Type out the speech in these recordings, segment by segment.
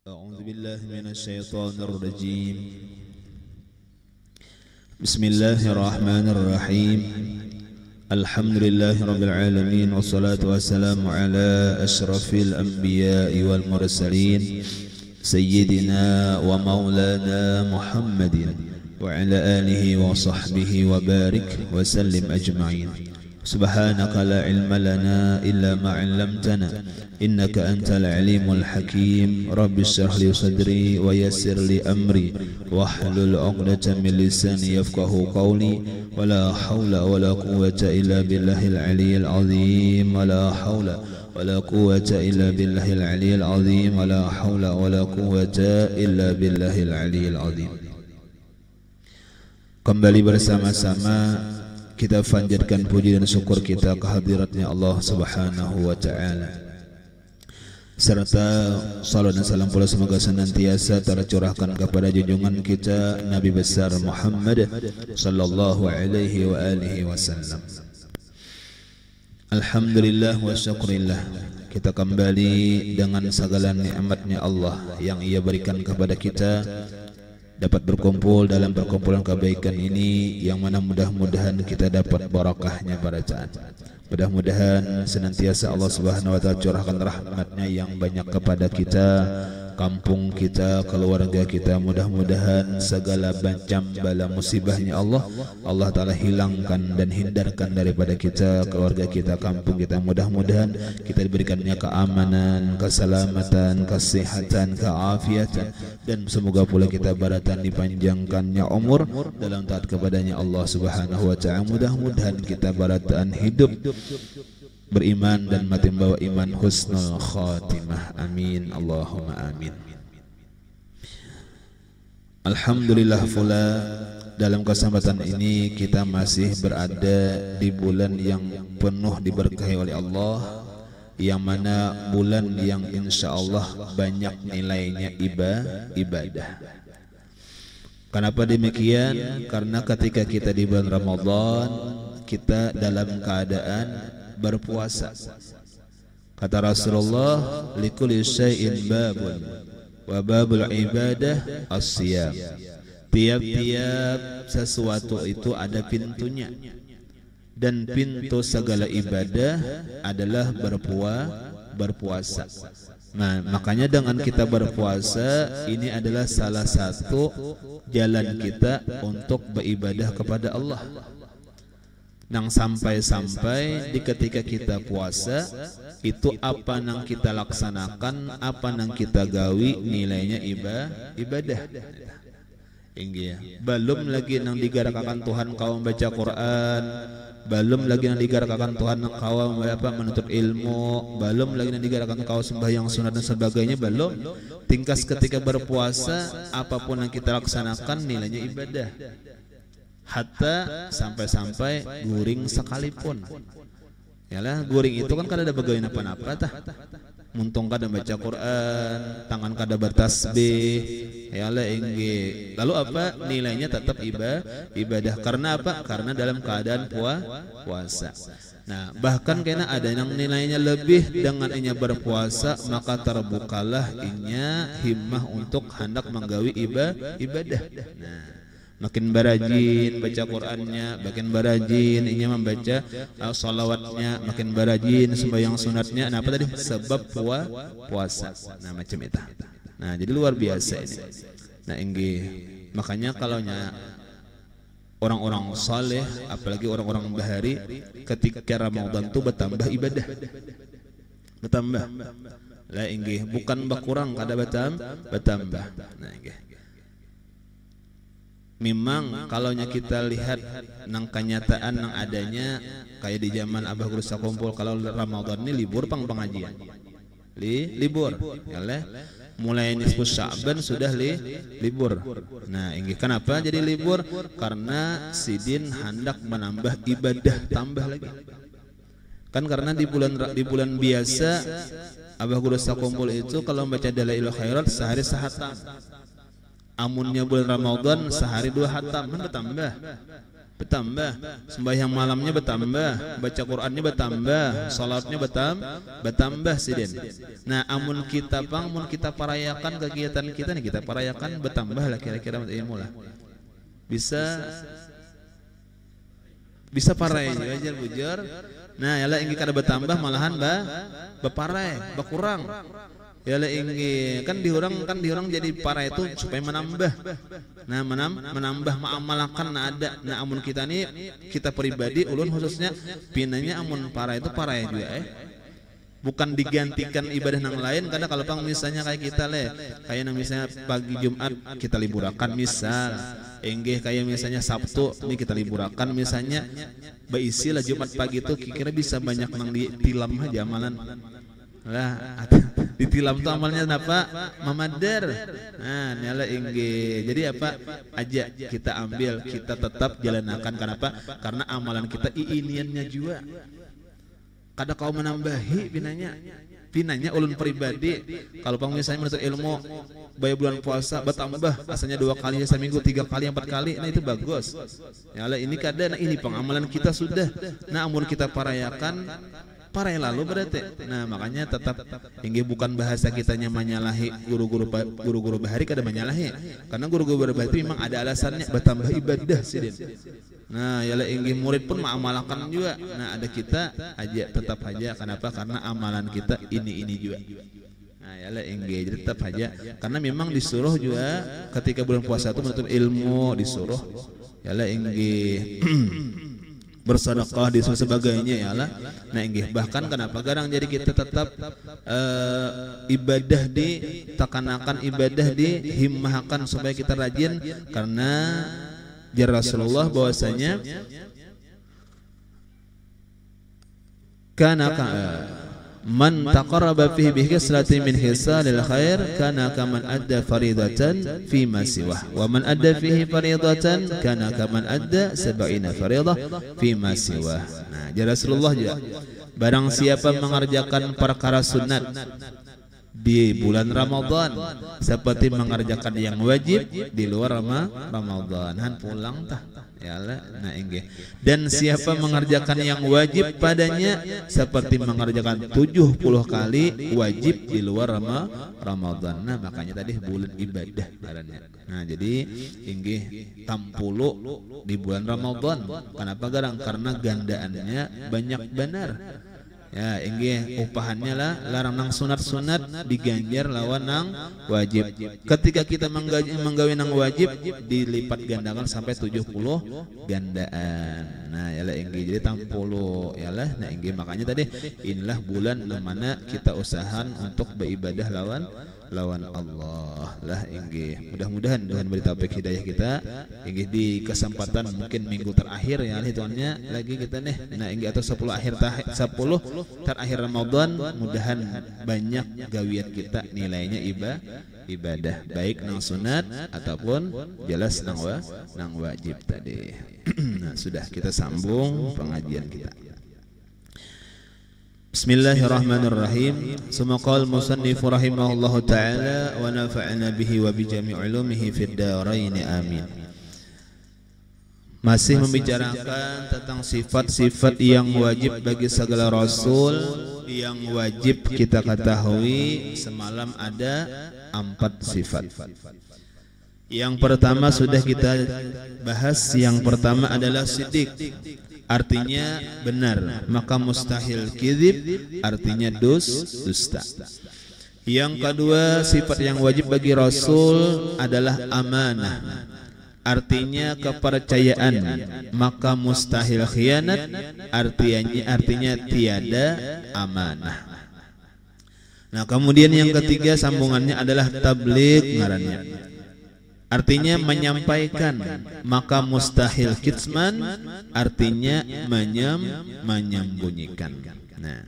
أعوذ بالله من الشيطان الرجيم. بسم الله الرحمن الرحيم. الحمد لله رب العالمين، والصلاة والسلام على أشرف الأنبياء والمرسلين سيدنا ومولانا محمد وعلى آله وصحبه وبارك وسلم أجمعين. سبحانك لا علم لنا إلا ما علمتنا إنك أنت العليم الحكيم. رب اشرح لي صدري ويسر لي أمري واحلل عقدة من لساني يفقه قولي. ولا حول ولا قوة إلا بالله العلي العظيم. ولا حول ولا قوة إلا بالله العلي العظيم. ولا حول ولا قوة إلا بالله العلي العظيم. Kembali bersama-sama kita panjatkan puji dan syukur kita kehadiratnya Allah Subhanahu wa taala. Serta salam dan salam pula semoga senantiasa tercurahkan kepada junjungan kita Nabi besar Muhammad sallallahu alaihi wa alihi wasallam. Alhamdulillah wa syukurillah, kita kembali dengan segala nikmatnya Allah yang Ia berikan kepada kita dapat berkumpul dalam perkumpulan kebaikan ini, yang mana mudah-mudahan kita dapat barakahnya pada saat. Mudah-mudahan senantiasa Allah Subhanahu wa taala curahkan rahmatnya yang banyak kepada kita, kampung kita, keluarga kita. Mudah-mudahan segala macam bala musibahnya Allah taala hilangkan dan hindarkan daripada kita, keluarga kita, kampung kita. Mudah-mudahan kita diberikannya keamanan, keselamatan, kesehatan, keafiatan, dan semoga pula kita baratan dipanjangkannya umur dalam taat kepadanya Allah Subhanahu wa taala. Mudah-mudahan kita baratan hidup beriman dan mati membawa iman, husnul khatimah. Amin Allahumma amin. Alhamdulillah pula dalam kesempatan ini kita masih berada di bulan yang penuh diberkahi oleh Allah, yang mana bulan yang insyaallah banyak nilainya ibadah. Kenapa demikian? Karena ketika kita di bulan Ramadan, kita dalam keadaan berpuasa. Kata Rasulullah, likulli syai'in babun wa babul ibadah as-siyam. Tiap-tiap sesuatu itu ada pintunya, dan pintu segala ibadah adalah berpuasa. Nah, makanya dengan kita berpuasa ini adalah salah satu jalan kita untuk beribadah kepada Allah. Nang sampai-sampai di ketika kita puasa itu apa nang kita laksanakan, apa nang kita gawi nilainya ibadah. Belum lagi nang digarakakan Tuhan kau membaca Quran, belum lagi nang digarakakan Tuhan kau menuntut ilmu, belum lagi nang digarakakan kau sembahyang sunat dan sebagainya. Belum tingkas ketika berpuasa apapun yang kita laksanakan nilainya ibadah. Hatta sampai-sampai guring sekalipun. Yalah, guring itu kan kada ada bagaian apa-apa tah. Muntung kada baca Quran, tangan kada bertasbih. Yalah engge. Lalu apa? Nilainya tetap ibadah. Karena apa? Karena dalam keadaan puasa. Nah, bahkan kena ada yang nilainya lebih dengan inya berpuasa, maka terbukalah inya himmah untuk hendak menggawi ibadah. Nah, makin barajin baca Qurannya, makin barajin inya membaca salawatnya, makin barajin sembahyang sunatnya. Nah, apa tadi? Sebab puasa. Nah, macam itu. Nah, jadi luar biasa ini. Nah, inggih. Makanya kalaunya orang-orang saleh, apalagi orang-orang bahari, ketika Ramadan itu bertambah ibadah. Bertambah. Lah inggih, bukan berkurang, kada bertambah. Nah, inggih. Memang kalaunya kita lihat nang kenyataan nang adanya kayak di zaman Abah Guru Sakumpul, kalau Ramadan ini libur pengajian. Libur. Yalah. Mulai nisfus Sya'ban sudah libur. Nah, ini kenapa jadi libur? Karena sidin hendak menambah ibadah tambah lagi. Kan karena di bulan biasa Abah Guru Sakumpul itu kalau membaca Dalailul Khairat sehari sehatam. Amunnya bulan Ramadan sehari 2 hatam, bertambah. bertambah, sembahyang malamnya bertambah, baca Qur'annya bertambah, salatnya bertambah sidin. Nah, amun kita parayakan kegiatan kita nih, kita parayakan bertambah lah kira-kira ilmu lah. Bisa parai aja bujur. Nah, yalah ingin kada bertambah malahan beparai, berkurang. Yalah ingin kan diurang jadi parai itu supaya menambah. Nah, menambah ma'amalakan ada. Nah, amun kita nih kita pribadi ulun khususnya pinanya amun parai itu parai juga bukan digantikan ibadah yang lain, karena kalau pang misalnya kayak kita kayak misalnya pagi Jumat kita liburakan misal, enggih kayak misalnya Sabtu ini kita liburakan misalnya, beisi lah Jumat pagi itu kira bisa banyak nang ditilam aja amalan lah. Ditilam tuh amalnya apa? Mamadar. Nah, nyala enggih. Jadi apa aja kita ambil, kita tetap jalanakan. Kenapa? Karena amalan kita iiniannya juga. Kada kau menambahi pinanya ulun pribadi kalau pang misalnya menuntut ilmu bayar bulan puasa bertambah asalnya 2 kali seminggu 3 kali 4 kali, nah itu bagus ya lah. Ini kada, nah ini pengamalan kita sudah. Nah, amun kita parayakan parai lalu berarti. Nah, makanya tetap tinggi bukan bahasa kitanya menyalahi guru-guru bahari, kada menyalahi, karena guru-guru bahari memang ada alasannya bertambah ibadah sidin. Nah, yalah ingin murid pun mengamalkan juga. Nah, ada kita aja tetap aja. Kenapa? Karena amalan kita ini juga. Nah, yalah ingin tetap aja. Karena memang disuruh juga ketika bulan puasa itu menuntut ilmu, disuruh yalah ingin bersedekah disuruh sebagainya yalah. Nah, ingin bahkan kenapa garang jadi kita tetap ibadah ditekanakan, ibadah dihimmahkan supaya kita rajin, karena jar Rasulullah bahwasanya kana man taqarraba fihi bi khislatin min khisalil khair kana kaman adda faridatan fi ma siwah wa man adda fihi faridatan kana kaman adda 70 faridah fi ma siwah. Nah, jar Rasulullah juga barang siapa mengerjakan perkara sunat di bulan Ramadan seperti mengerjakan yang wajib di luar Ramadan, han pulang tah yalah. Nah, enggih. Dan siapa mengerjakan yang wajib padanya seperti mengerjakan 70 kali wajib di luar Ramadan. Nah, makanya tadi bulan ibadah ngarannya. Nah, jadi enggih 60 di bulan Ramadan. Kenapa garang? Karena gandaannya banyak benar. Ya, inggih upahannya lah larang nang sunat-sunat diganjar lawan nang wajib. Ketika kita menggawe nang wajib dilipat gandakan sampai 70 gandaan. Nah, yalah inggih jadi 60 yalah. Nah, inggih makanya tadi inilah bulan mana kita usahakan untuk beribadah lawan Allah lah inggih. Mudah-mudahan Tuhan beri taufik hidayah kita inggih di kesempatan mungkin minggu terakhir ya hitungannya lagi kita nih. Nah, inggih atau 10 terakhir Ramadan, mudahan banyak gawian kita nilainya ibadah baik nang sunat ataupun jelas nang wajib tadi. Nah, sudah kita sambung pengajian kita. Bismillahirrahmanirrahim. Sumaqal musannif rahimahullahu taala wa nafa'ana bihi wa bi jami' ulumihi fid dharain amin. Masih membicarakan tentang sifat-sifat yang wajib bagi segala rasul, yang wajib kita ketahui. Semalam ada 4 sifat. Yang pertama sudah kita bahas. Yang pertama adalah siddiq, artinya benar, maka mustahil kizib, artinya dusta. Yang kedua sifat yang wajib bagi rasul adalah amanah, artinya kepercayaan, maka mustahil khianat, artinya tiada amanah. Nah, kemudian yang ketiga sambungannya adalah tabligh ngarannya, artinya menyampaikan, maka mustahil kitman, artinya menyembunyikan. Nah,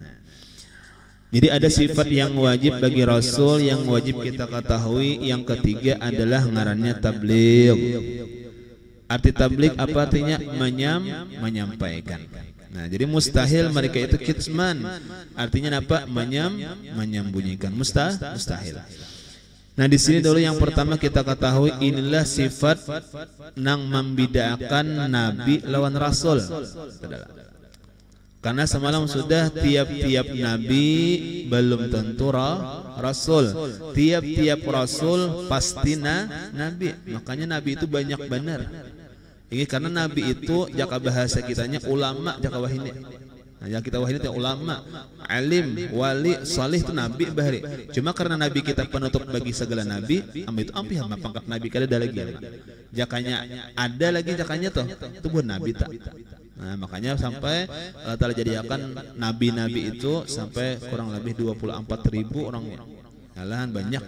jadi ada sifat yang wajib bagi rasul yang wajib kita ketahui. Yang ketiga adalah ngarannya tabligh. Arti tabligh apa artinya? Menyampaikan. Nah, jadi mustahil mereka itu kitman, artinya apa? Menyembunyikan. Mustahil. Nah di sini dulu yang pertama kita ketahui inilah sifat nang membedakan nabi lawan rasul. Karena semalam sudah tiap-tiap nabi belum tentu rasul. Tiap-tiap rasul pasti nabi. Makanya nabi itu banyak benar. Ini karena nabi itu jaka bahasa kitanya ulama jaka wahini. Nah, yang kita wahini itu ulama, alim, wali, salih itu nabi bahari. Cuma karena nabi kita penutup bagi segala nabi, itu ampih sama pangkat nabi kada ada lagi. Jakanya ada lagi jakanya tuh, itu bukan nabi tak. Nah, makanya sampai Allah Ta'ala jadikan nabi-nabi itu sampai kurang lebih 24.000 orangnya. Alahan banyak.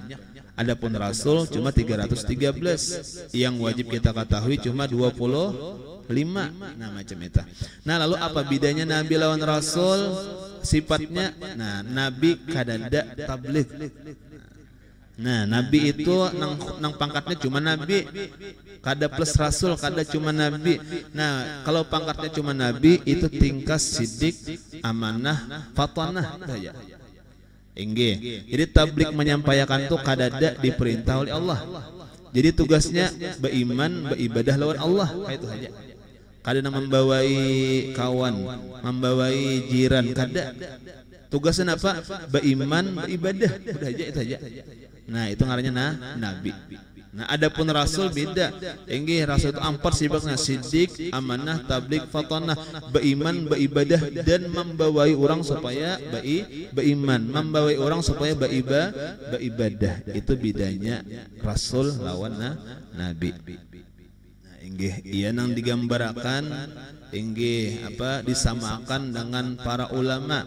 Adapun rasul cuma 313. Yang wajib kita ketahui cuma 25. Nah macam itu. Nah lalu apa bedanya nabi lawan rasul? Sifatnya, nah nabi kadada tabligh. Nah nabi itu nang pangkatnya cuma nabi, kada plus rasul, kada cuma nabi. Nah kalau pangkatnya cuma nabi itu tingkat sidik, amanah, fatanah saja. Enggih. Jadi tabligh menyampaikan tuh kadada diperintah oleh Allah. Jadi tugasnya beriman, beribadah lawan Allah, kayak itu saja. Kada membawai kawan, membawai jiran, kada. Tugasnya apa? Beriman, beribadah, udah aja itu aja. Nah itu ngarannya nabi. Nah adapun rasul beda. Enggih rasul itu empat sifatnya sidik, amanah, tabligh, fatanah, beriman, beribadah dan membawai orang supaya beriman, membawai orang supaya beribadah. Itu bedanya rasul lawan nabi. Inggih iya nang digambarkan inggih apa disamakan dengan para ulama.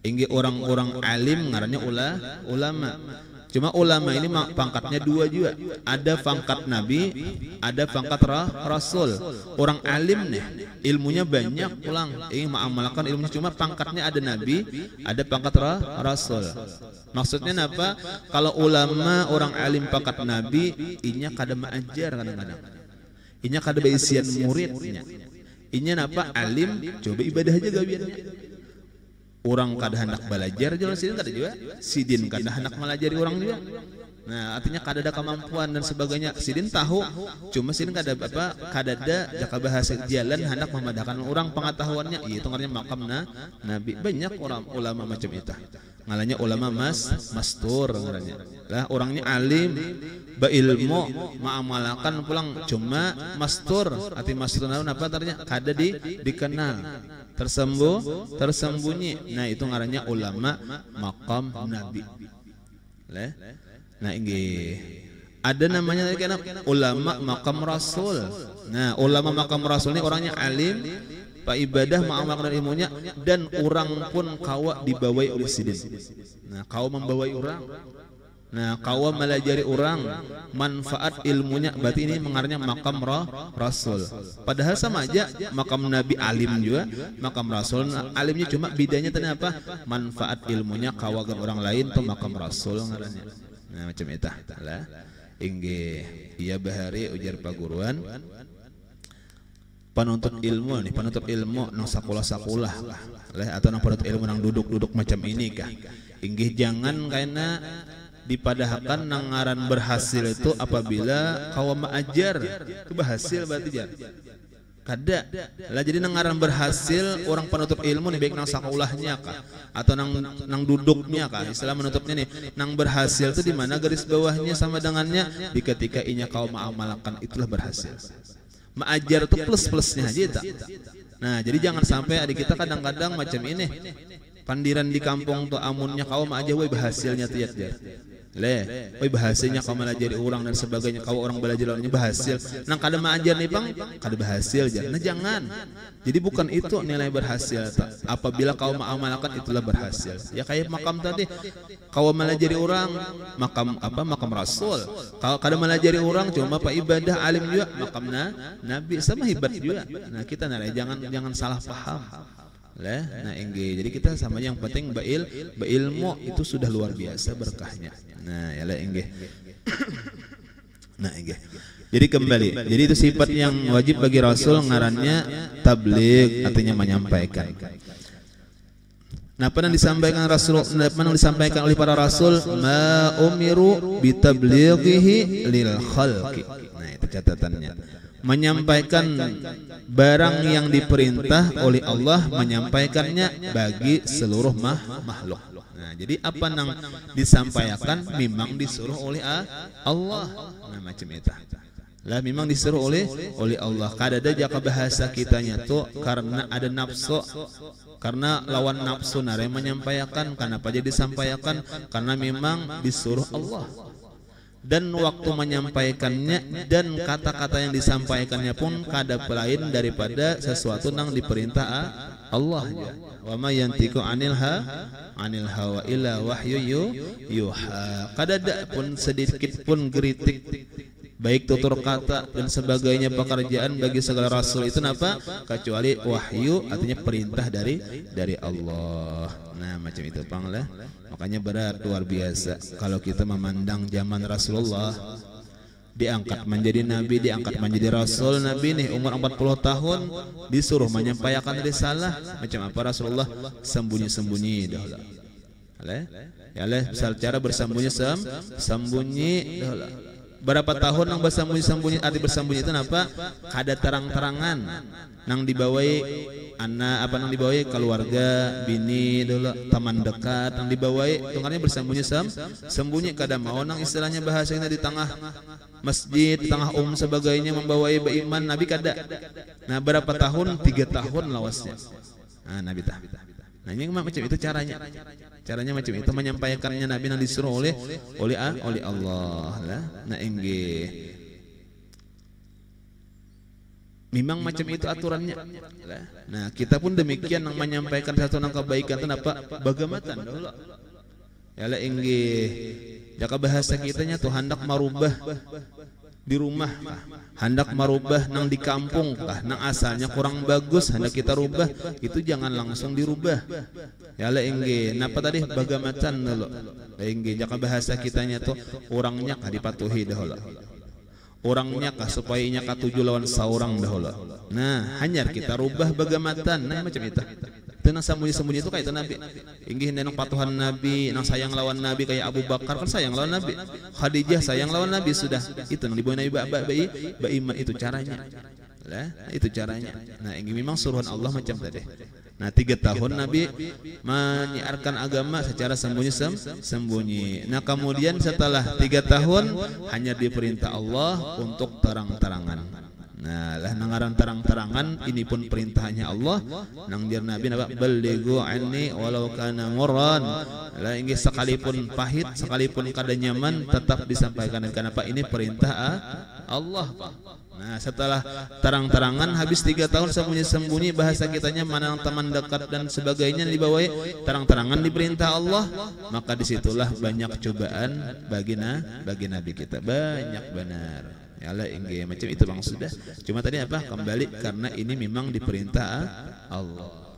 Inggih orang-orang alim ngarannya ulama. Cuma ulama ini pangkatnya dua juga. Ada pangkat nabi, ada pangkat rasul. Orang alim nih ilmunya banyak pulang. Ingin mengamalkan ilmunya cuma pangkatnya ada nabi, ada pangkat rasul. Maksudnya apa? Kalau ulama orang alim pangkat nabi, inya kada mengajar kadang-kadang. Inya kada beisian muridnya. Inya napa alim coba ibadah aja gawiannya. Orang kada hendak belajar jalan sidin kada juga. Sidin kada hendak melajari orang juga. Nah, artinya kada ada kemampuan dan sebagainya. Sidin tahu, cuma sidin kada apa kada ada jaka bahasa jalan hendak memadahkan orang pengetahuannya. Itu ngarannya makam nabi. Banyak orang ulama macam itu. Ngalanya ulama mastur ngarannya. Lah orangnya alim, berilmu, mengamalkan pulang cuma mastur. Arti mastur apa artinya? Kada dikenal. Tersembunyi. Nah itu ngarannya ulama makam nabi. Nah ini ada namanya ulama makam rasul. Nah ulama makam rasul ini orangnya alim, pak ibadah, mengamalkan ilmunya dan orang pun kawa dibawai oleh sidin. Nah kawa membawai orang. Nah kawa melajari orang manfaat ilmunya, berarti ini mengaranya makam rasul. Padahal sama aja makam nabi alim juga, makam rasul alimnya cuma bedanya tadi apa? Manfaat ilmunya kawagan orang lain tuh makam rasul ngarannya. Nah macam itu lah. Inggih iya bahari ujar paguruan penuntut ilmu nih, penuntut ilmu nang sakulah-sakulah lah atau nang penuntut ilmu nang duduk-duduk macam ini kah. Inggih jangan karena dipadahkan nangaran berhasil itu apabila kau mengajar itu berhasil berarti jar kada lah. Jadi nangaran berhasil orang penutup ilmu nih baik nang sakulahnya kah atau nang duduknya kah, istilah menutupnya nih nang berhasil itu di mana garis bawahnya sama dengannya di ketika inya kau mengamalkan itulah berhasil. Mengajar itu plus-plusnya aja tak. Nah jadi jangan sampai adik kita kadang-kadang macam ini pandiran di kampung tuh amunnya kau aja woi berhasilnya tuh ya. Woi bahasanya kau melajari orang dan sebagainya, kau orang belajar orangnya berhasil. Nang kada mengajar nih bang, kada berhasil aja. Nah jangan. Jadi bukan itu nilai berhasil. Apabila kau mengamalkan itulah berhasil. Ya kayak makam tadi, kau melajari orang makam apa? Makam rasul. Kalau kada melajari orang cuma pak ibadah alim juga makam nabi sama hebat juga. Nah kita nilai jangan salah paham. Nah jadi kita sama yang penting berilmu itu sudah luar biasa berkahnya. Nah ya lah Nah jadi kembali, jadi itu sifat yang wajib bagi Rasul ngarannya tabligh, artinya menyampaikan. Nah, pernah disampaikan Rasul, pernah disampaikan oleh para rasul, ma umiru bitablighihi lil khalqi. Nah, itu catatannya. Menyampaikan barang yang diperintah oleh Allah, menyampaikannya bagi seluruh makhluk. Nah, jadi apa yang disampaikan memang disuruh oleh Allah. Nah, macam itu. Lah memang disuruh oleh Allah. Kadada jaka bahasa kitanya tuh karena ada nafsu, karena lawan nafsu nare menyampaikan. Kenapa jadi disampaikan? Karena memang disuruh Allah. Dan waktu menyampaikannya dan kata-kata yang disampaikannya pun kada lain daripada sesuatu yang diperintah Allah aja. Wa ma yantiqu anil hawa illa wahyu yuha. Kadada pun sedikit pun geritik, baik tutur kata dan sebagainya pekerjaan bagi segala rasul itu apa? Kecuali wahyu, artinya perintah dari Allah. Nah, macam itu panglah. Makanya berat luar biasa kalau kita memandang zaman Rasulullah diangkat menjadi nabi, diangkat menjadi rasul. Nabi nih umur 40 tahun disuruh menyampaikan risalah. Macam apa Rasulullah? Sembunyi-sembunyi dahulu. Ya leh, secara bersembunyi sembunyi dahulu. Berapa tahun nang bersembunyi-sembunyi, arti bersembunyi itu apa? Kada terang-terangan nang dibawai anak, apa nang dibawai keluarga, bini dulu, teman dekat nang dibawai, tunggalnya bersembunyi sembunyi. Kada mau nang istilahnya bahasanya di tengah masjid, di tengah sebagainya membawai beriman. Nabi kada. Nah, berapa tahun? 3 tahun lawasnya. Nah, Nabi tah. Nah, ini macam itu caranya. Caranya macam itu menyampaikannya Nabi yang disuruh oleh Allah lah. Nah, inggih. Memang macam itu aturannya. Nah, kita pun demikian yang menyampaikan satu nang kebaikan itu apa? Bagamatan dahulu. Ya lah inggih. Jaka bahasa kitanya tuh hendak merubah di rumah, hendak merubah nang di kampung kah, nang asalnya kurang bagus hendak kita rubah, itu jangan langsung dirubah. Ya lah inggih. Napa tadi bagamatan dulu. Inggih, jaka bahasa kitanya tuh orangnya kah dipatuhi dahulu. Orangnya kah supaya nya katuju lawan saurang dahulu. Nah, hanya kita rubah bagamatan. Nah, macam itu. Itu nang sembunyi-sembunyi itu kayak itu Nabi. Inggih nang patuhan Nabi, nang sayang lawan Nabi kayak Abu Bakar kan sayang lawan Nabi. Khadijah sayang lawan Nabi sudah. Itu nang dibawa Nabi baiman itu caranya. Lah, itu caranya. Nah, ini memang suruhan Allah macam tadi. Nah, 3 tahun Nabi menyiarkan agama secara sembunyi. Nah, kemudian setelah 3 tahun hanya diperintah Allah untuk terang-terangan. Nah, lah nangaran terang-terangan ini pun perintahnya Allah. Nang dir Nabi napa? Balighu anni walau kana murran. Lah inggih sekalipun pahit, sekalipun kada nyaman tetap disampaikan. Kenapa? Ini perintah Allah. Nah, setelah terang-terangan habis 3 tahun sembunyi-sembunyi, bahasa kitanya mana teman dekat dan sebagainya dibawai terang-terangan diperintah Allah, maka disitulah banyak cobaan bagi Nabi kita. Banyak benar. Ya Allah, inggih macam itu bang sudah. Cuma tadi apa? Kembali karena ini memang diperintah Allah.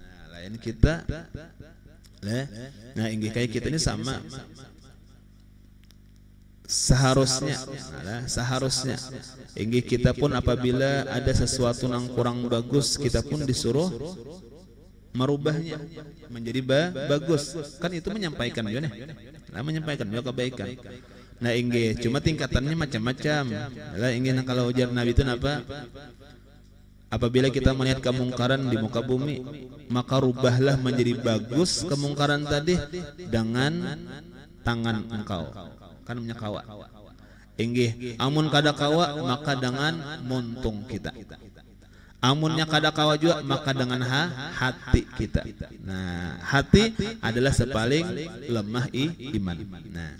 Nah, lain kita. Nah, inggih kayak kita ini sama. Seharusnya inggih kita pun apabila ada sesuatu yang kurang bagus, kita pun disuruh merubahnya menjadi bagus. Kan itu menyampaikan juga nih. Nah, menyampaikan juga kebaikan. Nah, inggih cuma tingkatannya macam-macam. Lah inggih kalau ujar Nabi itu apa? Apabila kita melihat kemungkaran di muka bumi, maka rubahlah menjadi bagus kemungkaran tadi dengan tangan engkau. Kan punya kawa. Inggih, amun kada kawa maka dengan muntung kita. Amunnya kada kawa juga maka dengan hati kita. Nah, hati adalah sepaling lemah iman. Nah,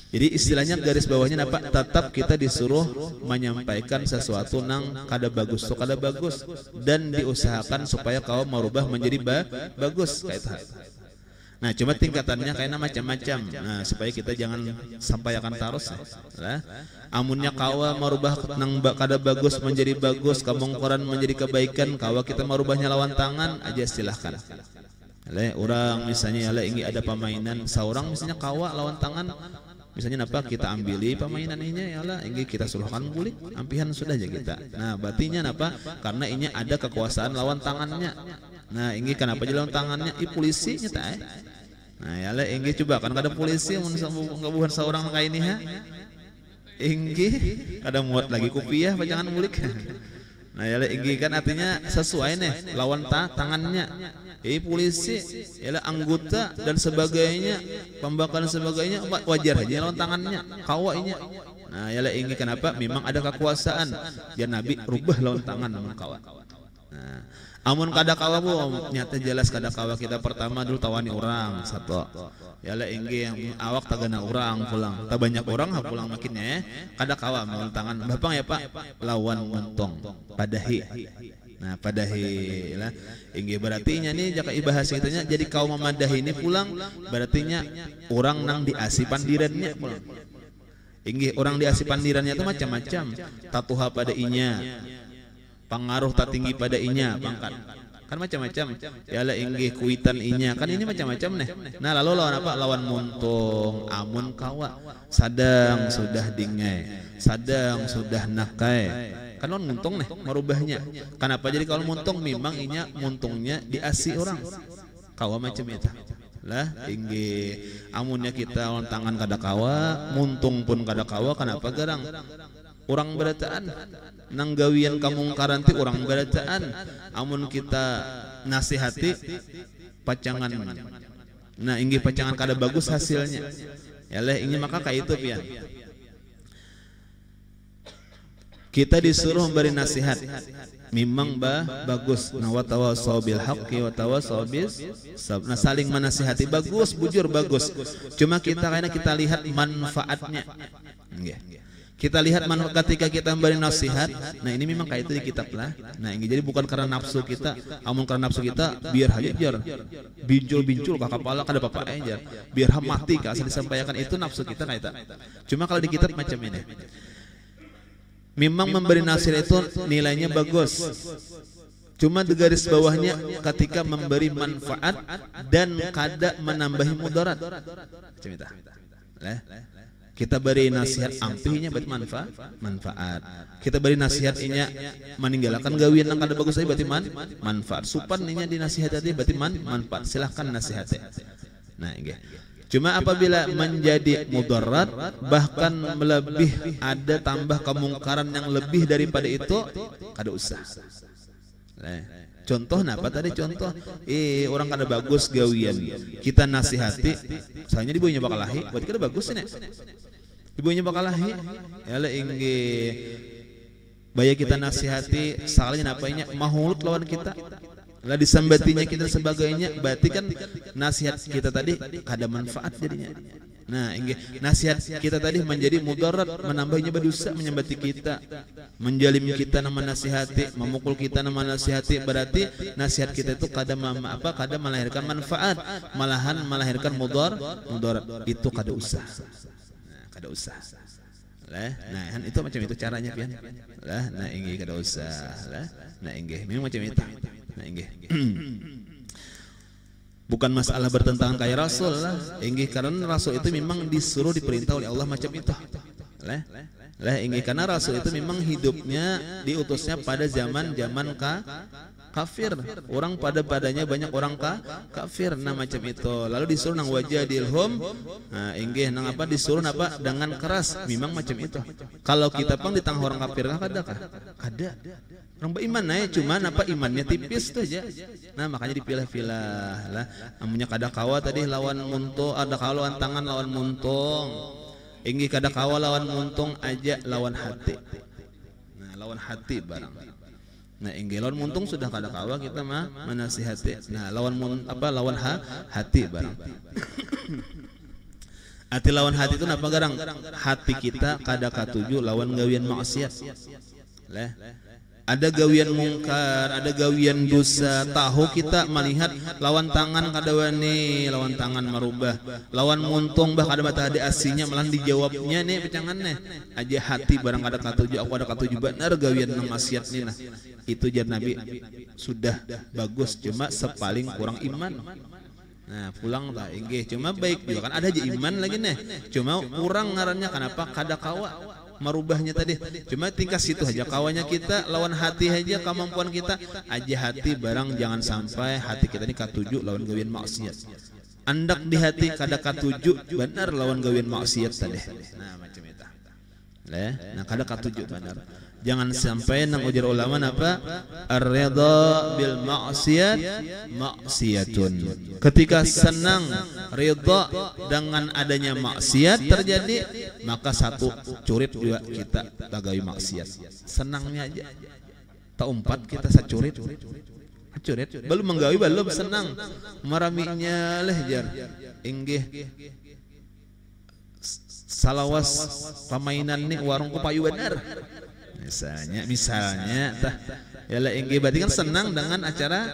jadi istilahnya garis bawahnya apa? Tetap kita disuruh menyampaikan sesuatu nang kada bagus, so kada bagus, dan diusahakan supaya kau merubah menjadi bagus kayak itu. Nah, cuma tingkatannya kayaknya macam-macam. Nah, supaya kita jangan sampaikan terus. Lah, amunnya kawa merubah nang kada bagus menjadi bagus, kemungkaran menjadi kebaikan, kawa kita merubahnya lawan tangan aja silahkan. Lah, orang misalnya ya ini ada permainan seorang misalnya kawa lawan tangan. Misalnya apa kita ambili permainan ini ya lah, ini kita suruhkan bulik, ampihan sudah aja kita. Nah, batinya apa? Karena ini ada kekuasaan lawan tangannya. Nah inggih kenapa jalan tangannya polisinya teh. Nah ya lah inggih coba kan kada polisi mun ngabuhan seorang kayak ini ha. Inggih kada muat lagi kopiah jangan mulik. Nah ya lah inggih kan artinya sesuai nih lawan tangannya. Polisi ialah anggota dan sebagainya, pembakaran sebagainya wajar aja lawan tangannya, kawainya. Nah, ialah ini kenapa? Memang ada kekuasaan. Ya Nabi rubah lawan tangan namun kawa. Nah, amun kada kawa bu, nyata jelas kada kawa kita pertama dulu tawani orang satu. Ialah ini yang awak tagana orang pulang, tak banyak orang ha pulang makinnya. Kada kawa lawan tangan. Bapang ya Pak, lawan montong padahi. Nah padahi lah, inggih berartinya nih jika ibahas itunya jadi kaum memadahi ini pulang berartinya orang nang diasipan dirannya pulang. Inggih orang diasipan dirannya itu macam-macam, tatuha pada inya, pengaruh tak tinggi pada inya, pangkat kan macam-macam. Yalah inggih kuitan inya kan ini macam-macam nih. Nah lalu lawan apa? Lawan muntung, amun kawa, sadang sudah dingai, sadang sudah nakai. Kan non muntung nih merubahnya. Kenapa jadi kalau muntung memang inya muntungnya diasi orang. Kawa macam itu. Lah tinggi amunnya kita on tangan kada kawa, muntung pun kada kawa. Kenapa garang? Orang berataan nang gawian kamungkaran ti orang berataan. Amun kita nasihati pacangan. Nah inggih pacangan kada bagus hasilnya. Yalah ini maka kayak itu pian. Kita disuruh memberi nasihat, memang bagus. Nah watawasau bil haqqi watawasau bis sabr. Nah saling menasihati bagus, bujur bagus. Cuma kita karena kita lihat manfaatnya. Kita lihat manfaat ketika kita memberi nasihat. Nah ini memang kayak itu di kitab lah. Nah ini jadi bukan karena nafsu kita. Amun karena nafsu kita biar hajar, bincul ke kepala kada apa-apa aja. Biar mati kasih disampaikan itu nafsu kita kayak itu. Cuma kalau di kitab macam ini. Memang memberi nasihat itu nilainya bagus. Cuma di garis bawahnya ketika memberi manfaat dan kada menambahi mudarat. Kita beri nasihat ampihnya berarti manfaat. Kita beri nasihat inya meninggalkan gawian yang kada bagus berarti manfaat. Supan inya dinasihat tadi berarti manfaat. Silahkan nasihatnya. Nah, ini. Cuma apabila menjadi mudarat bahkan melebih ada tambah kemungkaran yang lebih daripada itu kada usah. Contoh apa tadi contoh orang kada bagus gawian kita nasihati soalnya dibuinya bakal lahi berarti kada bagus ini. Dibuinya bakal lahi yalah inggih baya kita nasihati salahnya napanya mahulut lawan kita. Lah disambatinya kita sebagainya berarti kan nasihat kita tadi kada manfaat jadinya. Nah inggih nasihat kita tadi menjadi mudarat menambahnya berdosa menyambati kita menjalim kita nama nasihati memukul kita nama nasihati berarti nasihat kita itu kada kada melahirkan manfaat malahan melahirkan mudarat itu kada usah. Nah kada usah. Lah nah kan itu macam itu caranya pian. Lah nah inggih kada usah lah. Nah inggih memang macam itu. Nah, bukan masalah bertentangan kayak Rasul lah. Inggih karena Rasul itu memang disuruh diperintah oleh Allah macam itu. Lah inggih karena Rasul itu memang hidupnya diutusnya pada zaman kafir. Orang padanya banyak orang kafir nah macam itu. Lalu disuruh nang wajadilhum. Nah inggih nang apa disuruh apa dengan keras memang macam itu. Kalau kita pang di tengah orang kafir kada kada. Orang beriman naik cuma apa imannya tipis tuh aja. Nah makanya dipilah-pilah lah. Amunnya kada kawa tadi lawan muntung, ada kawa lawan tangan lawan muntung. Inggih kada kawa lawan muntung aja lawan hati. Nah lawan hati barang. Nah inggih lawan muntung sudah kada kawa kita mah menasihati. Nah lawan hati barang. Hati lawan hati itu apa garang? Hati kita kada katuju lawan gawian maksiat. Lah ada gawian mungkar, ada gawian dosa. Tahu kita melihat lawan tangan kada wani, lawan tangan merubah, lawan muntung bah kada mata ada asinya malah dijawabnya nih pecangannya. Aja hati barang kada katuju, aku ada katuju benar gawian nang maksiat nih nah. Itu jar Nabi sudah bagus cuma sepaling kurang iman. Nah pulang lah inggih cuma baik juga kan ada aja iman lagi nih. Cuma kurang ngarannya kenapa kada kawa. merubahnya tadi. Cuma tingkat situ aja kawannya kita lawan hati aja kemampuan kita aja hati barang jangan sampai hati kita ini katuju lawan gawian maksiat. Andak di hati kada katuju benar lawan gawian maksiat tadi. Nah macam itu. Nah kada katuju benar. Jangan sampai nang ujar ulama apa ar-ridha bil maksiat maksiatun. Ketika senang ridha dengan adanya maksiat terjadi maka satu curit juga kita tagawi maksiat. Senangnya aja. Tak umpat kita sacurit. Curit belum menggawi belum senang maraminya leh jar inggih salawas pamainan nih warung payu benar. Misalnya tah yalah inggih berarti kan senang dengan acara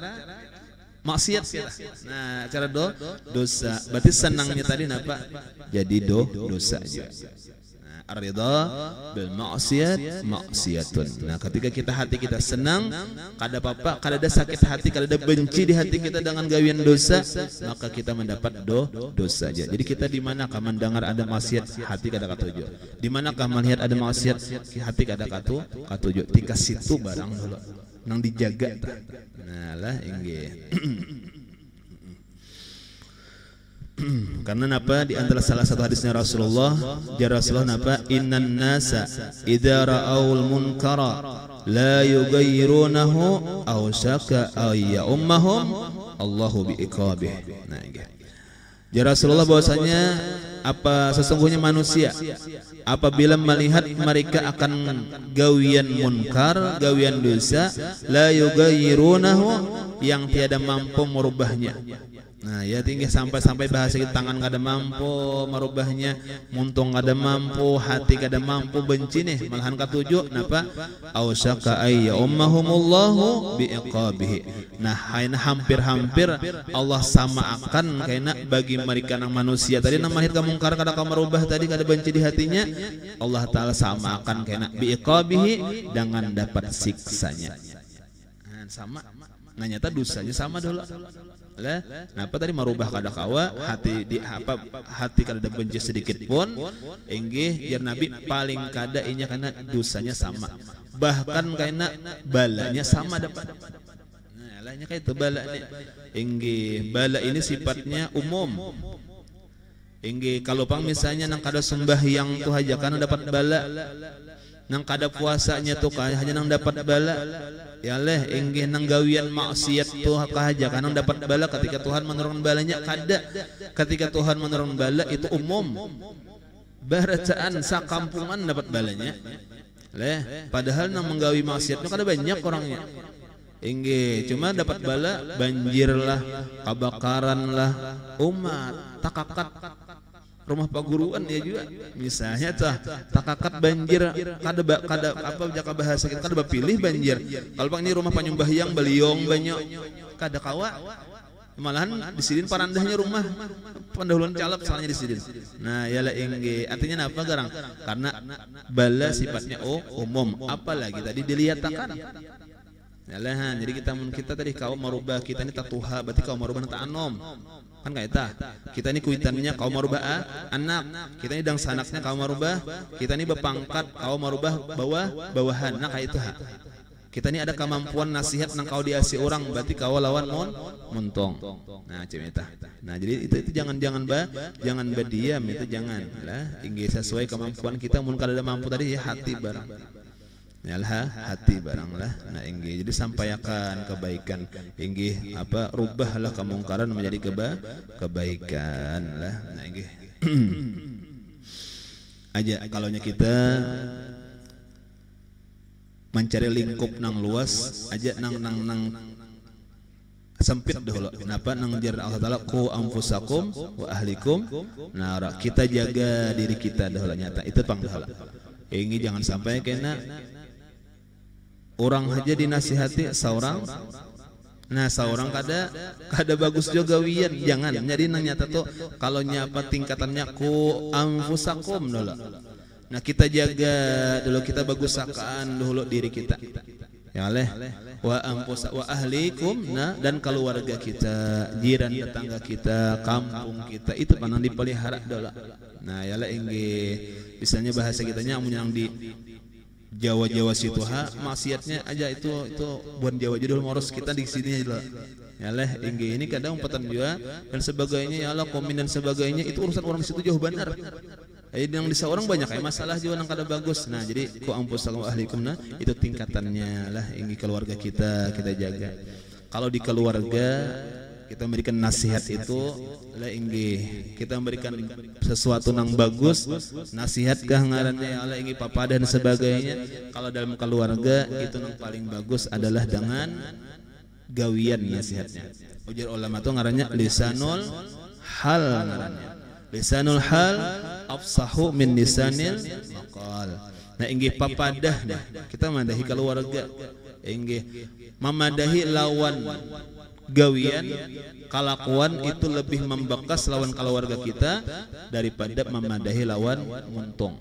maksiat kita. Nah, acara dosa berarti senangnya tadi apa? Jadi dosa juga. Nah, ar-ridha bil maksiat maksiatun. Nah, ketika kita hati kita senang, kada apa-apa, kada ada sakit hati, kada ada benci di hati kita dengan gawian dosa, maka kita mendapat dosa aja. Jadi kita di manakah mendengar ada maksiat hati kada katuju. Di manakah melihat ada maksiat hati kada katuju. Tika situ barang dulu. Nang dijaga ta. Nah lah inggih. Karena napa di antara salah satu hadisnya Rasulullah, Rasulullah napa innan nasa idza ra'aul munkara la yughayyirunahu aw syaka ay ummahum Allahu biiqabih. Nah inggih. Rasulullah bahwasanya apa sesungguhnya manusia apabila melihat mereka akan gawian munkar, gawian dosa, la yughayyirunahu yang tiada mampu merubahnya. Nah ya tinggi sampai bahasa kita tangan kada mampu merubahnya, muntung kada mampu, hati kada mampu, benci nih malahan katuju napa ausaka ay ummahumullahu biiqabihi. Nah hampir-hampir Allah sama akan kaina bagi mereka nang manusia tadi nang mahir kamungkar kada merubah tadi kada benci di hatinya, Allah taala sama akan kaina biiqabihi dengan dapat siksanya. Nah, sama nah nyata dosanya sama dulu lah. Napa tadi merubah kada kawa hati di apa hati kada benci sedikit pun inggih jar Nabi paling kada inya karena dosanya sama bahkan kaina balanya sama dapat. Nah lahnya kayak itu bala nih inggih bala ini sifatnya umum. Inggih kalau pang misalnya nang kada sembahyang tuh aja kan dapat bala, nang kada puasanya tuh hanya nang dapat bala. Ya leh inggih nang gawian maksiat tuh kahaja kan nang dapat bala ketika Tuhan menurunkan balanya kada. Ketika Tuhan menurunkan bala itu umum. Barataan sakampungan dapat balanya. Leh padahal nang menggawi maksiat itu kada banyak orangnya. Inggih cuma dapat bala banjir lah, kebakaran lah, umat takakat rumah paguruan dia juga misalnya takakat banjir kada apa jaka bahasa kita kada pilih banjir kalau bang ini rumah panyumbahyang beliong banyak kada kawa malahan disidin parandahnya rumah pendahuluan calak salahnya disidin. Nah yalah inggih artinya apa garang karena bala sifatnya umum apalagi tadi dilihatkan. Yalah jadi kita tadi kaum merubah kita ini tatuha berarti kaum merubah ta anom kan kaita kita ini kuitannya kaum merubah anak kita ini dang sanaknya kaum merubah kita ini berpangkat kaum merubah bawahan nah kayak itu kita ini ada kemampuan nasihat nang kau diasi orang berarti kau lawan montong. Nah cemeta nah jadi itu jangan berdiam itu jangan lah inggih sesuai kemampuan kita mun kada ada mampu tadi ya hati barang. Yalah hati barang lah. Nah inggih jadi sampaikan kebaikan inggih apa rubahlah kemungkaran menjadi kebaikan lah. Nah inggih aja kalaunya kita mencari lingkup nang luas aja nang sempit dahulu. Kenapa nang jar Allah taala qu anfusakum wa ahlikum. Nah kita jaga diri kita dahulu nyata itu pang dahulu. Ini jangan sampai kena orang aja dinasihati seorang, nah seorang kada bagus juga gawian, jangan. Jadi nang nyata tuh kalau nyapa tingkatannya ku anfusakum dulu. Nah kita jaga dulu kita bagusakan dulu diri kita. ya oleh wa ahlikum dan keluarga kita, jiran tetangga kita, kampung kita itu panang dipelihara dola. Nah ya lah inggih misalnya bahasa kitanya amun yang di Jawa situ maksiatnya aja itu buan Jawa judul moros kita di sini aja ya lah inggih ini kadang umpatan juga dan sebagainya ya Allah komen dan sebagainya itu urusan orang situ jauh benar. Yang di seorang banyak masalah juga nang kada bagus. Nah jadi ku anfusakum ahlikum itu tingkatannya lah inggih keluarga kita jaga. Kalau di keluarga kita memberikan nasihat itu lah inggih kita memberikan sesuatu nang bagus, nasihat kah ngarannya Allah inggih papa dan sebagainya. Kalau dalam keluarga itu nang paling bagus adalah dengan gawian nasihatnya. Ujar ulama itu ngarannya lisanul hal ngarannya. Lisanul hal afsahu min lisanil maqal. Nah inggih papadah kita madahi keluarga inggih memadahi lawan gawian kalakuan itu lebih membekas lawan keluarga kita daripada memadahi lawan muntung.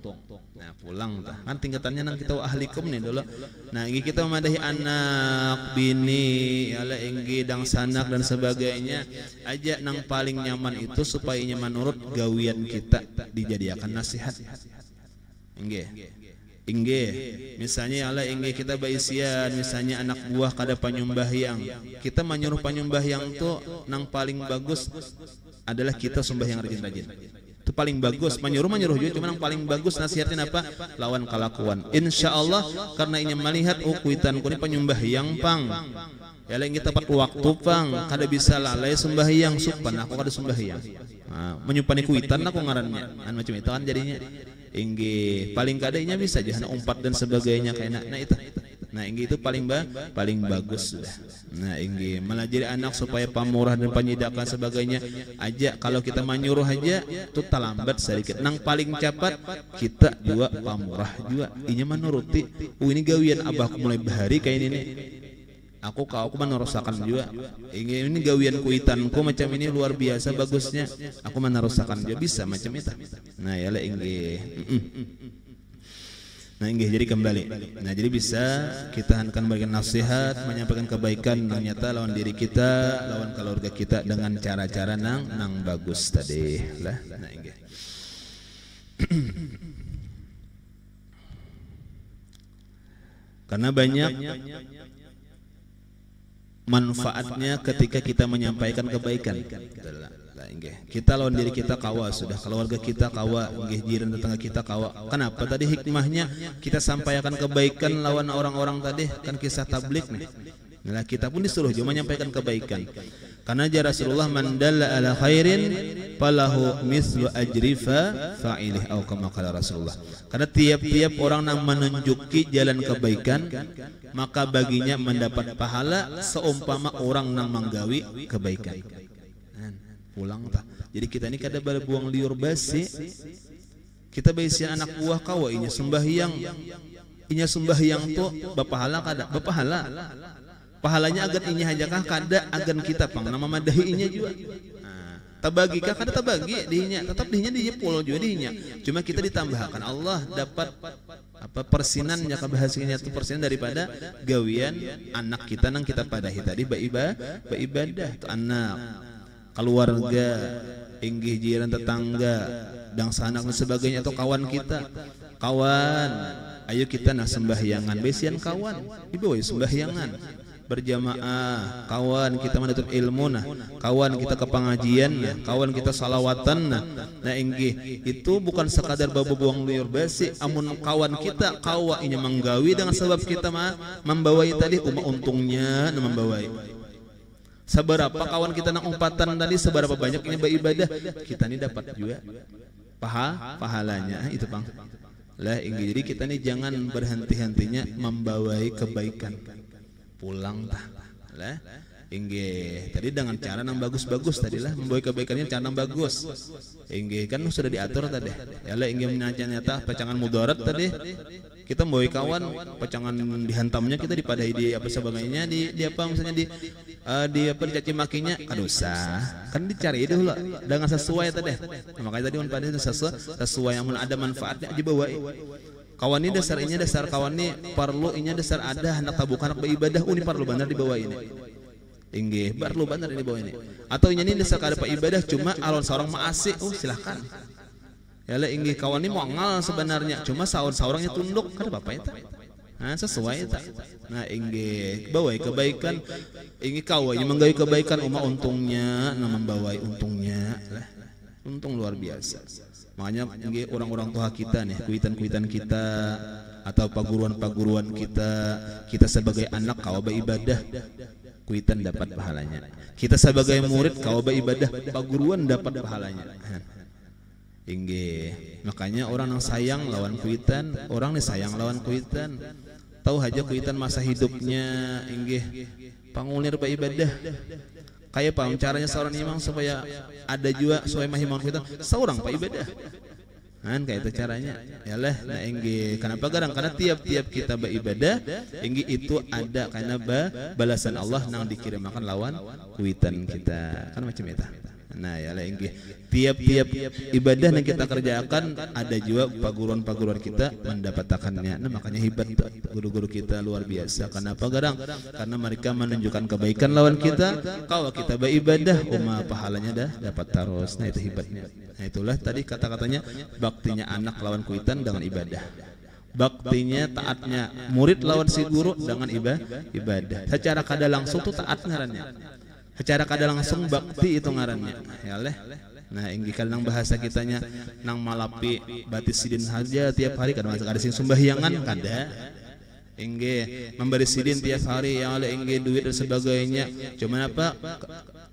Nah pulang kan tingkatannya nang kita ahlikum nih dulu. Nah inggih kita memadahi anak bini ala inggih dang sanak dan sebagainya aja nang paling nyaman itu supaya menurut gawian kita dijadikan nasihat inggih misalnya Allah inggih kita baisian misalnya anak buah kada panyumbahyang kita menyuruh panyumbahyang tuh nang paling bagus adalah kita sembahyang rajin-rajin itu paling bagus menyuruh juga cuma yang paling bagus nasihatin apa lawan kelakuan insyaallah karena ini melihat kuitan ku ini penyembahyang pang ya lain kita tepat waktu pang kada bisa lalai sembahyang supan aku kada sembahyang menyupani kuitan aku ngarannya kan macam itu kan jadinya inggih paling kadainya bisa jangan umpat dan sebagainya kayak itu nah inggih itu paling bagus sudah. Nah inggih melajari anak supaya pamurah dan penyidakan sebagainya aja kalau kita menyuruh aja itu terlambat sedikit nang paling cepat kita juga pamurah juga ini menuruti ini gawian abahku mulai bahari kayak ini aku menerusakan juga ini gawian kuitanku macam ini luar biasa bagusnya aku menerusakan juga bisa macam itu nah ya lah inggih nah inggih jadi kembali nah jadi bisa kita akan berikan nasihat menyampaikan kebaikan ternyata lawan diri kita lawan keluarga kita dengan cara-cara nang bagus tadi lah nah inggih karena banyak manfaatnya ketika kita menyampaikan kebaikan kita lawan diri kita kawa sudah keluarga kita kawa jiran tetangga kita kawa kenapa tadi hikmahnya kita sampaikan kebaikan lawan orang-orang tadi kan kisah tablik nih nah kita pun disuruh juga menyampaikan kebaikan karena ajar Rasulullah man dalla ala khairin falahu mislu ajri fa'ilih atau kama qala Rasulullah karena tiap-tiap orang yang menunjuki jalan kebaikan maka baginya mendapat pahala seumpama orang yang menggawi kebaikan pulang tak jadi kita ini kada buang liur basi kita baisian anak buah kawa inya sembahyang tuh bapahala kada bapahala pahalanya agar inya hajakah kada agar kita pang nama madahi inya juga tabagi kah kada tabagi dihinya tetap dihinya dihipul juga dihinya cuma kita ditambahkan Allah dapat apa persinan ya bahasanya itu persinan daripada gawian anak kita nang kita padahi tadi beribadah itu anak keluarga inggih jiran tetangga dan sanak dan sebagainya atau kawan kita kawan ayo kita nah sembahyangan besian kawan ibu sembahyangan berjamaah kawan kita menuntut ilmu nah kawan kita ke pengajian nah kawan kita salawatan nah inggih itu bukan sekadar babu buang liur basi amun kawan kita kawa ini menggawi dengan sebab kita membawai tadi untungnya membawai seberapa kawan kita nang umpatan tadi seberapa banyak ini beribadah kita ini dapat juga pahalanya itu bang lah inggih jadi kita ini jangan berhenti-hentinya membawai kebaikan pulang lah inggih tadi dengan cara yang bagus-bagus tadi lah membawa kebaikannya cara yang bagus inggih kan sudah diatur tadi ya lah inggih nyata pecangan mudarat tadi kita membawa kawan pecangan dihantamnya kita dipadai di apa sebagainya di apa misalnya di apa dicaci makinya kadosa kan dicari dulu dengan sesuai tadi makanya tadi pada sesuai yang ada manfaatnya aja bawa kawan ini dasar kawan ini perlu inya dasar ada hendak tabukan beribadah ini perlu benar di bawah ini. Inggih, perlu benar di bawah ini. Atau inya ini dasar kada ibadah cuma alon seorang maasih, silahkan. Ya lah inggih kawan ini mau ngal sebenarnya, cuma seorangnya tunduk kada apa itu. Nah, sesuai tak. Nah, inggih bawai kebaikan, inggih kawan yang menggawi kebaikan untungnya, membawai untungnya lah. Untung luar biasa. Makanya inggih orang-orang tua kita nih, kuitan-kuitan kita atau paguruan-paguruan kita sebagai anak kawa beribadah, kuitan dapat pahalanya. Kita sebagai murid kawa beribadah, paguruan dapat pahalanya. Inggih. Makanya orang yang sayang lawan kuitan, orang nih sayang lawan kuitan. Tahu aja kuitan masa hidupnya inggih pangulir beribadah. Kayak paham caranya seorang imam supaya ada juga supaya mahimam kuitan seorang beribadah. Kan kayak itu caranya. Yalah, nah inggih. Kenapa garang? Karena tiap-tiap kita beribadah, inggih itu ada karena balasan Allah nang dikirimkan lawan kuitan kita. Kan macam itu. Nah ya lah inggih tiap-tiap ibadah yang kita kerjakan ada juga paguruan-paguruan kita mendapatkannya. Nah makanya hebat guru-guru kita luar biasa. Kenapa garang? Karena mereka menunjukkan kebaikan lawan kita. Kalau kita beribadah pahalanya dah dapat terus. Nah itu hebatnya. Nah itulah tadi kata-katanya baktinya anak lawan kuitan dengan ibadah, baktinya taatnya murid lawan si guru dengan ibadah. Secara kada langsung tuh taat ngarannya. Secara kada langsung bakti itu ngarannya. Ya leh. Nah, inggih nang bahasa kitanya nang malapi batis sidin saja tiap hari kada masuk ada sing sembahyangan kada. Inggih memberi sidin tiap hari ya oleh inggih duit dan sebagainya. Cuman apa?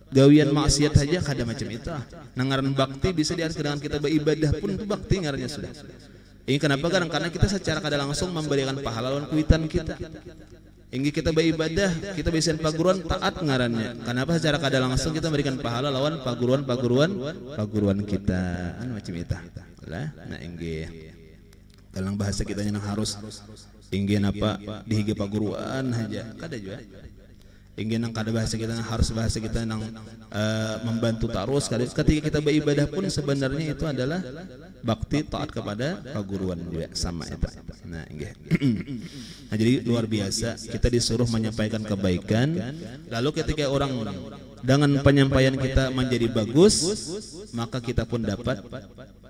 Gawian maksiat saja kada macam itu. Nang ngaran bakti bisa diartikan dengan kita beribadah pun itu bakti ngarannya sudah. Ini kenapa? Karena kita secara kada langsung memberikan pahala lawan kuitan kita. Inggih kita beribadah, kita bisa paguruan taat ngarannya. Kenapa? Secara kada langsung kita memberikan pahala lawan paguruan kita. Anu macam itu. Lah, nah inggih. Dalam bahasa kita yang harus inggih apa dihige paguruan aja. Kada juga. Inggih nang kada bahasa kita harus bahasa kita nang membantu terus. Ketika kita beribadah pun sebenarnya itu adalah bakti taat kepada paguruan juga sama itu. Nah, inggih. Nah, jadi luar biasa kita disuruh menyampaikan kebaikan. Lalu ketika orang dengan penyampaian kita menjadi bagus, maka kita pun dapat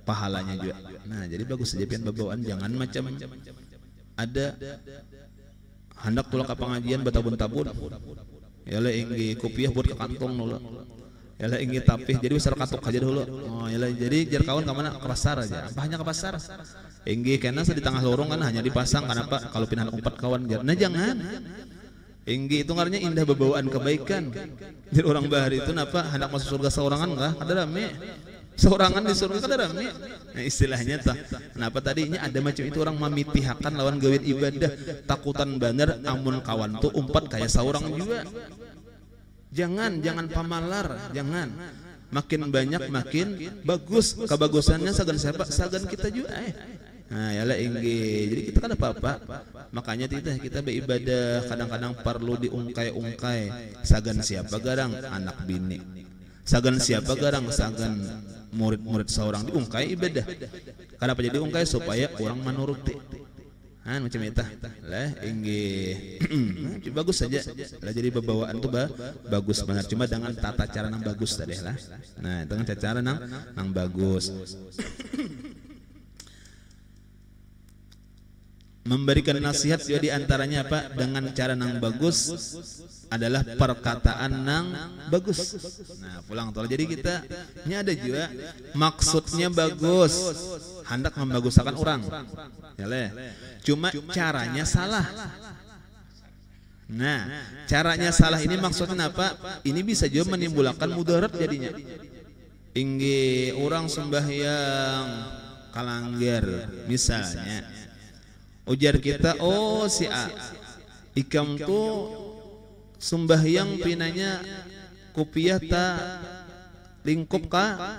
pahalanya juga. Nah, jadi bagus saja pian babawaan jangan macam ada hendak tulak ke pengajian bertabun-tabun. Yalah inggih kopiah buat ke kantong dulu. Yalah inggih tapih jadi besar katuk aja dulu. Oh yalah jadi jar kawan ke mana? Ke pasar aja. Apa hanya ke pasar? Inggih karena di tengah lorong kan hanya dipasang kenapa kalau pindah umpat kawan jar. Nah jangan. Inggih itu ngarannya indah bebawaan kebaikan. Jadi orang bahari itu napa hendak masuk surga seorangan enggak? Kada rame. Seorangan di surga kada rame. Nah istilahnya tah. Kenapa tadinya ada macam itu orang mamitihakan lawan gawin ibadah takutan bener amun kawan tuh umpat kayak seorang juga. Jangan pamalar, jangan. Makin banyak makin bagus. Kebagusannya sagan siapa? Sagan kita juga. Nah, yalah inggih. Jadi kita kan apa-apa. Makanya kita beribadah kadang-kadang perlu diungkai-ungkai. Sagan siapa garang? Anak bini. Sagan siapa garang? Sagan murid-murid seorang diungkai ibadah. Kenapa jadi diungkai? Supaya orang menuruti. Macam itu lah inggih. Bagus saja lah jadi bebawaan tuh bagus banget cuma dengan tata cara yang bagus tadi lah. Nah dengan tata cara yang bagus. Memberikan nasihat juga diantaranya apa dengan cara yang bagus adalah perkataan yang bagus. Nah pulang tol jadi kita ini ada juga maksudnya bagus hendak membaguskan orang. Ya cuma caranya salah. Nah, caranya salah ini maksudnya apa? Ini bisa juga menimbulkan mudarat jadinya. Inggih orang sembahyang kalanggar misalnya. Ujar kita, oh si A ikam tuh sembahyang pinanya kopiah ta lingkup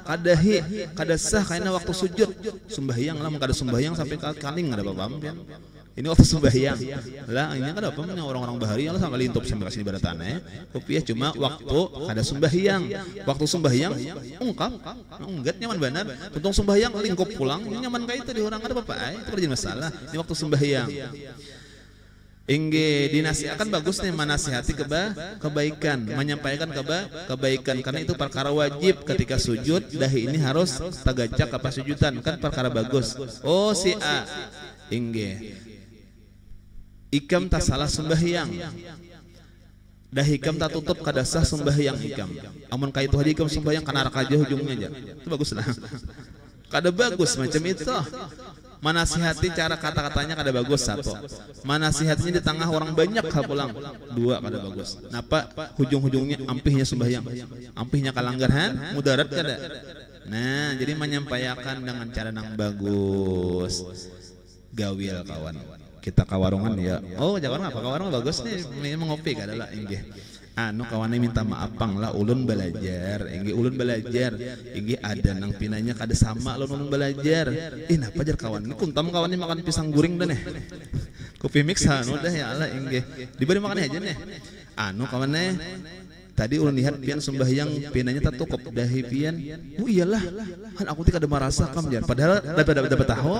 kadahi kadasah karena waktu sujud sembahyang lah kada sembahyang sampai kaling ada apa-apa Ini waktu sembahyang. Lah ini kan apa orang-orang bahari yang sampai lintop sampai kasih ibarat tanah. Kopiah cuma waktu ada sembahyang. Waktu sembahyang ungkap, unggat nyaman benar. Untung sembahyang lingkup pulang, ini nyaman kayak itu di orang ada apa? Itu kerjaan masalah. Ini waktu sembahyang. Ingge dinasihatkan bagus nih menasihati kebaikan, menyampaikan kebaikan karena itu perkara wajib ketika sujud dahi ini harus tagacak apa sujudan kan perkara bagus. Oh si A ingge ikam tak salah sembahyang dah ikam tak tutup kada sah sembahyang ikam amun kaitu hadi ikam sembahyang kana arak aja ujungnya aja itu bagus lah kada bagus macam itu manasihati cara kata-katanya kada bagus satu manasihatinya di tengah orang banyak pulang dua kada bagus napa ujung-ujungnya ampihnya sembahyang ampihnya kalanggaran mudarat kada nah jadi menyampaikan dengan cara yang bagus gawil kawan kita kawarungan ya oh jangan apa kawarung bagus nih mengopi kada lah inggih anu kawannya minta maaf pang lah ulun belajar inggih ulun belajar inggih ada nang pinanya kada sama ulun belajar napa jar kawan ini kuntam kawannya makan pisang goreng dah nih kopi mix anu dah ya Allah inggih diberi makan aja nih anu kawannya tadi ulun lihat pian sembahyang pinanya tak cukup dahi pian oh iyalah kan aku tidak ada merasa kam jan padahal dapat tahu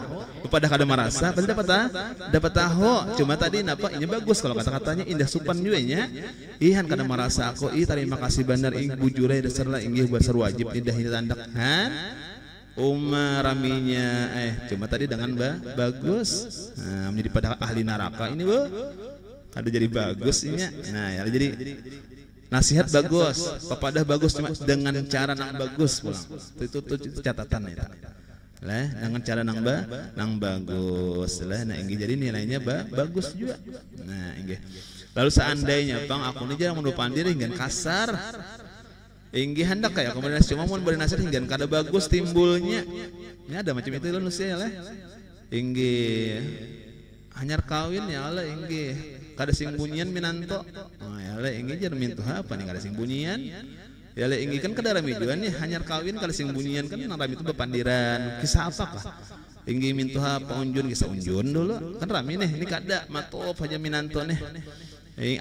pada kada merasa padahal dapat tahu cuma tadi napa ini bagus kalau kata-katanya indah supan juga nya ihan kada merasa aku terima kasih bandar ing bujure dasar lah inggih basar wajib indah ini tandak han raminya cuma tadi dengan bagus nah menjadi pada ahli neraka ini ada jadi bagus ini nah ya jadi nasihat bagus, pepadah bagus cuma dengan cara nang bagus pulang. Itu catatan ya. Lah, dengan cara nang bagus. Lah, nah inggih jadi nilainya bagus juga. Nah, inggih. Lalu seandainya Bang aku ini jarang mendupan diri dengan kasar. Inggih hendak kayak kemudian cuma mau beri nasihat hingga kada bagus timbulnya. Ini ada macam itu loh nusia lah. Inggih. Hanyar kawin ya Allah inggih. Kada sing bunyian minanto ya le inggih jar mintu apa nih kada sing bunyian ya le inggih kan kada rami juan nih hanyar kawin kada sing bunyian kan nang rami itu bepandiran kisah apa kah inggih mintu apa unjun kisah unjun dulu kan rami nih ini kada matop aja minanto nih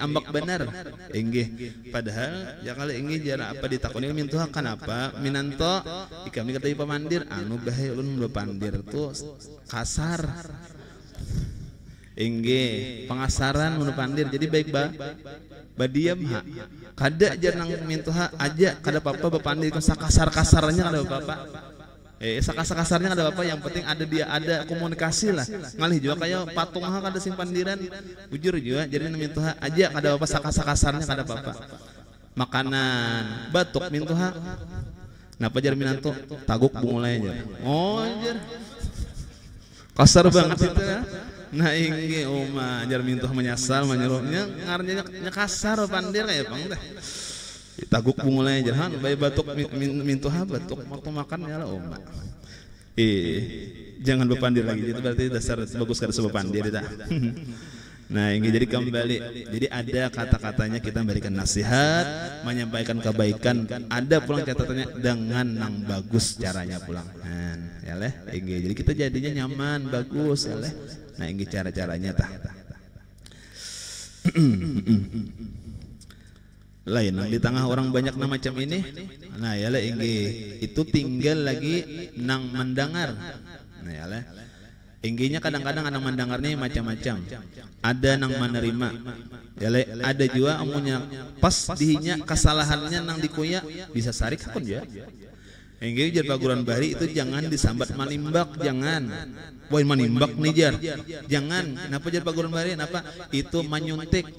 ambak benar inggih padahal ya kali inggih jar apa ditakoni mintu kan apa minanto ikam dikatai pamandir anu bae ulun bepandir tuh kasar inggih pengasaran menu pandir jadi baik badiam ha kada aja nang mintu ha aja kada apa-apa bepandir sakasar-kasarnya kada apa-apa sakasar-kasarnya kada apa-apa yang penting ada dia ada komunikasi lah ngalih juga kayak patung ha kada sing pandiran bujur juga jadi nang mintu ha aja kada apa-apa sakasar-kasarnya kada apa-apa makanan batuk mintu ha napa jar minanto taguk bungulai aja oh jar kasar banget itu ya. Nah inggih oma jar mintuh menyasar menyuruhnya ngarnya kasar pandir kayak bang dah taguk bungulai jahan bayi batuk mintuh batuk waktu makan ya lah oma jangan bepandir lagi itu berarti dasar bagus kada sebepandir dah nah ini jadi kembali jadi ada kata-katanya kita memberikan nasihat menyampaikan kebaikan ada pulang kata-katanya dengan nang bagus caranya pulang ya leh ini jadi kita jadinya nyaman bagus ya leh nah ini cara-caranya tah lain di tengah orang banyak nama macam ini nah ya leh ini itu tinggal lagi nang mendengar nah ya leh inggihnya kadang-kadang ada mendengarnya macam-macam ada nang menerima ya le, ada juga amunya pas dihinya kesalahannya nang dikuya bisa sarik pun ya inggih jar paguran bari itu jangan disambat manimbak jangan poin manimbak nih jar jangan kenapa jar paguran bari kenapa itu menyuntik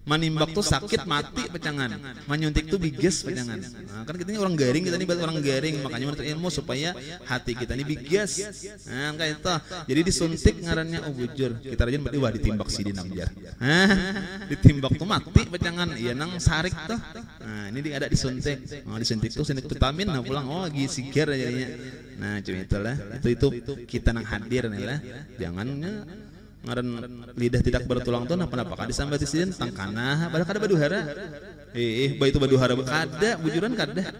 manimbak tuh sakit mati pecangan menyuntik tuh bigas pecangan nah, kan kita ini orang garing kita ini orang garing makanya menuntut ilmu supaya hati kita ini bigas nah kayak itu jadi disuntik ngarannya oh bujur kita rajin berarti wah ditimbak si dinamjar ditimbak tuh mati pecangan iya nang sarik tuh nah ini ada disuntik disuntik tuh suntik vitamin nah pulang oh lagi sigar jadinya nah cuma itulah itu kita nang hadir nih lah jangannya ngaran lidah tidak bertulang tuh kenapa kada sampai disini tangkana padahal kada baduhara baik itu baduhara kada bujuran kada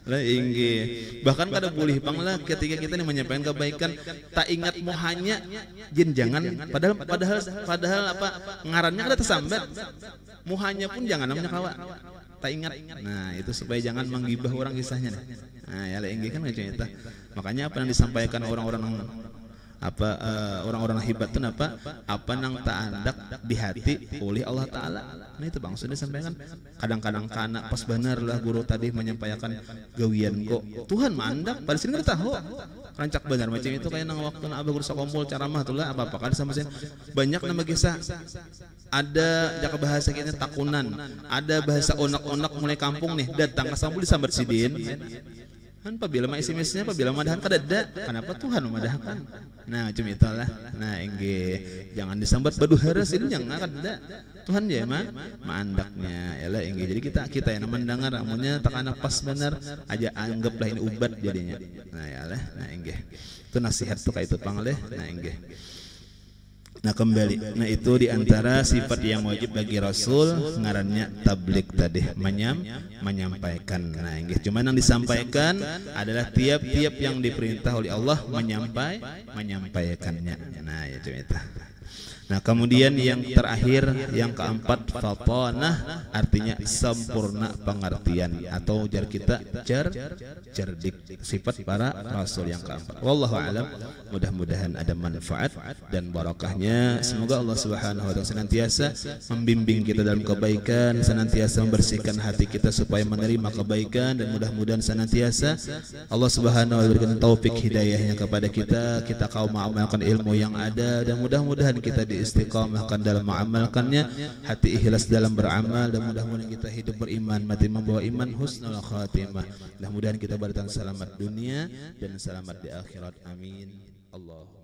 Lah inggih. Bahkan kada boleh panglah ketika kita ini menyampaikan kebaikan tak ingat mohanya jin jangan padahal apa ngarannya kada tersambat. Muhanya pun jangan namanya kawa. Tak ingat. Nah, itu supaya jangan menggibah orang kisahnya. Nah, ya lah inggih kan cerita. Makanya apa yang disampaikan orang-orang apa orang-orang hebat itu apa nang tak andak di hati oleh Allah Ta'ala. Nah itu bang sudah sampaikan kadang-kadang kana pas benar lah guru tadi menyampaikan gawian kok Tuhan mandak pada sini kita tahu rancak benar macam itu kayak nang waktu nang abah guru sakompol ceramah tuh lah apa kan sama sini banyak nama kisah ada jaka bahasa kita takunan ada bahasa onak-onak mulai kampung nih datang ke sampul disambat sidin kan apabila SMS-nya apabila madahan kadada kenapa Tuhan memadahkan nah macam itulah nah enggih jangan disambat baduhara ini jangan kada Tuhan ya mandaknya yalah enggih jadi kita yang mendengar amunnya tak ana pas benar aja anggaplah ini ubat jadinya nah yalah nah enggih itu nasihat tuh kayak itu pangleh nah enggih. Nah kembali, nah itu diantara sifat yang wajib bagi Rasul ngarannya tablik tadi menyampaikan. Nah, cuma yang disampaikan adalah tiap-tiap yang diperintah oleh Allah menyampaikannya. Nah, ya cuma itu. Nah kemudian yang terakhir yang keempat fatanah artinya sempurna pengertian atau jar kita cerdik sifat para rasul yang keempat. Wallahu alam mudah-mudahan ada manfaat dan barakahnya. Semoga Allah Subhanahu wa taala senantiasa membimbing kita dalam kebaikan, senantiasa membersihkan hati kita supaya menerima kebaikan dan mudah-mudahan senantiasa Allah Subhanahu wa taala berikan taufik hidayahnya kepada kita kau mengamalkan ilmu yang ada dan mudah-mudahan kita istiqamahkan dalam mengamalkannya, hati ikhlas dalam beramal dan mudah-mudahan kita hidup beriman, mati membawa iman, husnul khatimah. Mudah-mudahan kita bertahan selamat dunia dan selamat di akhirat. Amin. Allah.